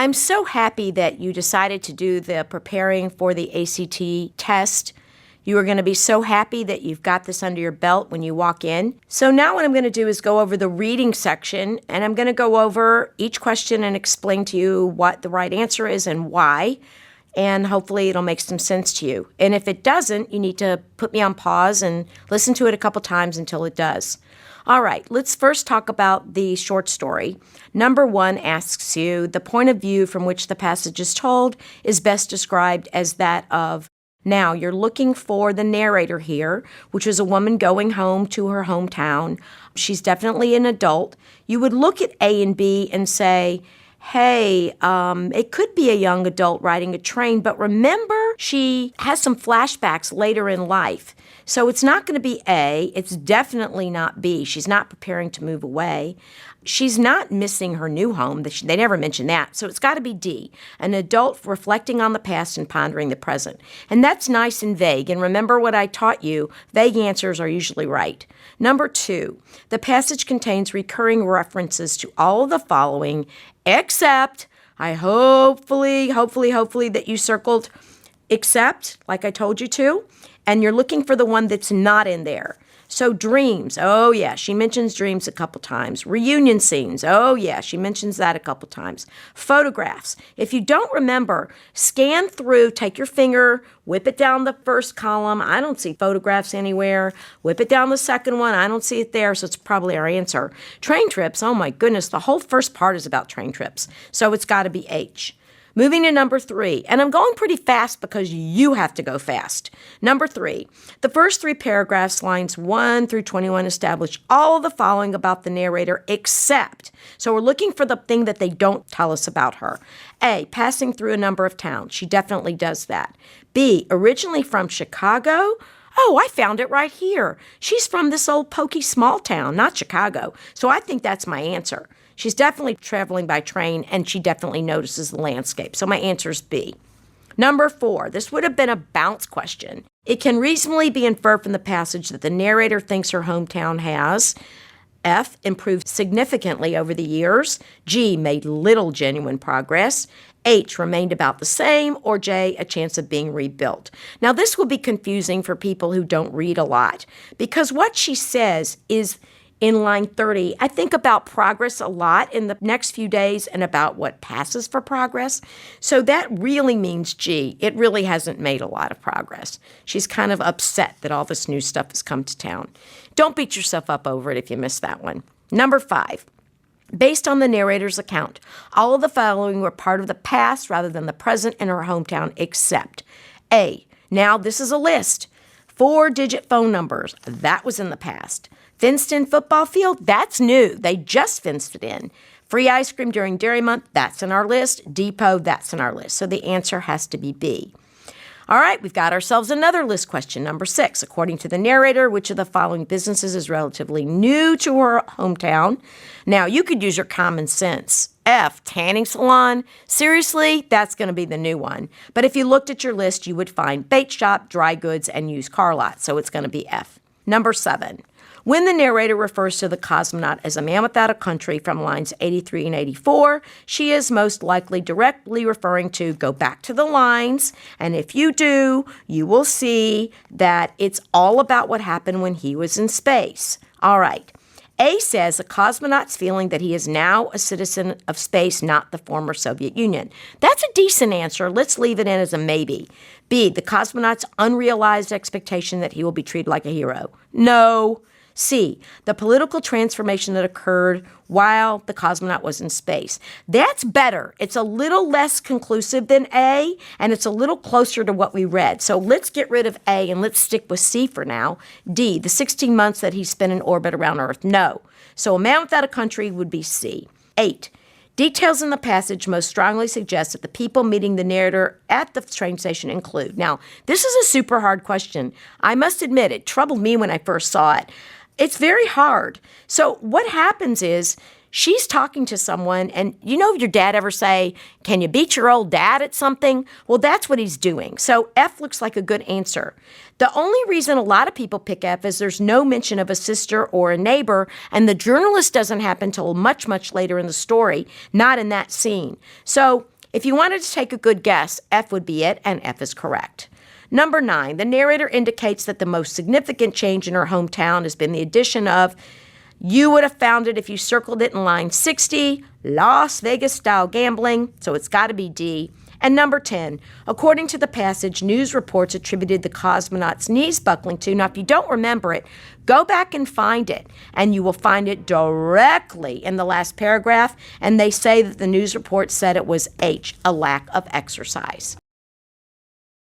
I'm so happy that you decided to do the preparing for the ACT test. You are going to be so happy that you've got this under your belt when you walk in. So now what I'm going to do is go over the reading section, and I'm going to go over each question and explain to you what the right answer is and why. And hopefully it'll make some sense to you. And if it doesn't, you need to put me on pause and listen to it a couple times until it does. All right, let's first talk about the short story. Number 1 asks you, the point of view from which the passage is told is best described as that of. Now, you're looking for the narrator here, which is a woman going home to her hometown. She's definitely an adult. You would look at A and B and say, hey, it could be a young adult riding a train, but remember, she has some flashbacks later in life. So it's not going to be A. It's definitely not B. She's not preparing to move away. She's not missing her new home. They never mention that. So it's got to be D, an adult reflecting on the past and pondering the present. And that's nice and vague. And remember what I taught you, vague answers are usually right. Number 2, the passage contains recurring references to all of the following, except, I hopefully that you circled except, like I told you to, and you're looking for the one that's not in there. So dreams, oh yeah, she mentions dreams a couple times. Reunion scenes, oh yeah, she mentions that a couple times. Photographs, if you don't remember, scan through, take your finger, whip it down the first column. I don't see photographs anywhere. Whip it down the second one. I don't see it there, so it's probably our answer. Train trips, oh my goodness, the whole first part is about train trips, so it's got to be H. Moving to number 3, and I'm going pretty fast because you have to go fast. Number 3, the first 3 paragraphs, lines 1 through 21, establish all of the following about the narrator except, so we're looking for the thing that they don't tell us about her. A, passing through a number of towns. She definitely does that. B, originally from Chicago. Oh, I found it right here. She's from this old pokey small town, not Chicago. So I think that's my answer. She's definitely traveling by train, and she definitely notices the landscape. So my answer is B. Number 4, this would have been a bounce question. It can reasonably be inferred from the passage that the narrator thinks her hometown has F, improved significantly over the years. G, made little genuine progress. H, remained about the same. Or J, a chance of being rebuilt. Now, this will be confusing for people who don't read a lot because what she says is in line 30, I think about progress a lot in the next few days and about what passes for progress. So that really means G. It really hasn't made a lot of progress. She's kind of upset that all this new stuff has come to town. Don't beat yourself up over it if you missed that one. Number 5. Based on the narrator's account, all of the following were part of the past rather than the present in her hometown except A. Now this is a list. 4-digit phone numbers. That was in the past. Fenced-in football field, that's new. They just fenced it in. Free ice cream during Dairy Month, that's in our list. Depot, that's in our list. So the answer has to be B. All right, we've got ourselves another list question, number 6. According to the narrator, which of the following businesses is relatively new to her hometown? Now, you could use your common sense. F, tanning salon. Seriously, that's going to be the new one. But if you looked at your list, you would find bait shop, dry goods, and used car lot. So it's going to be F. Number 7. When the narrator refers to the cosmonaut as a man without a country from lines 83 and 84, she is most likely directly referring to, go back to the lines, and if you do, you will see that it's all about what happened when he was in space. All right. A says a cosmonaut's feeling that he is now a citizen of space, not the former Soviet Union. That's a decent answer. Let's leave it in as a maybe. B, the cosmonaut's unrealized expectation that he will be treated like a hero. No. C, the political transformation that occurred while the cosmonaut was in space. That's better. It's a little less conclusive than A, and it's a little closer to what we read. So let's get rid of A and let's stick with C for now. D, the 16 months that he spent in orbit around Earth. No. So a man without a country would be C. 8, details in the passage most strongly suggest that the people meeting the narrator at the train station include. Now, this is a super hard question. I must admit, it troubled me when I first saw it. It's very hard. So what happens is she's talking to someone, and you know your dad ever say, can you beat your old dad at something? Well, that's what he's doing. So F looks like a good answer. The only reason a lot of people pick F is there's no mention of a sister or a neighbor, and the journalist doesn't happen till much, much later in the story, not in that scene. So If you wanted to take a good guess, F would be it, and F is correct. Number 9, the narrator indicates that the most significant change in her hometown has been the addition of, you would have found it if you circled it in line 60, Las Vegas-style gambling, so it's got to be D. And number 10, according to the passage, news reports attributed the cosmonauts' knees buckling to. Now, if you don't remember it, go back and find it, and you will find it directly in the last paragraph, and they say that the news report said it was H, a lack of exercise.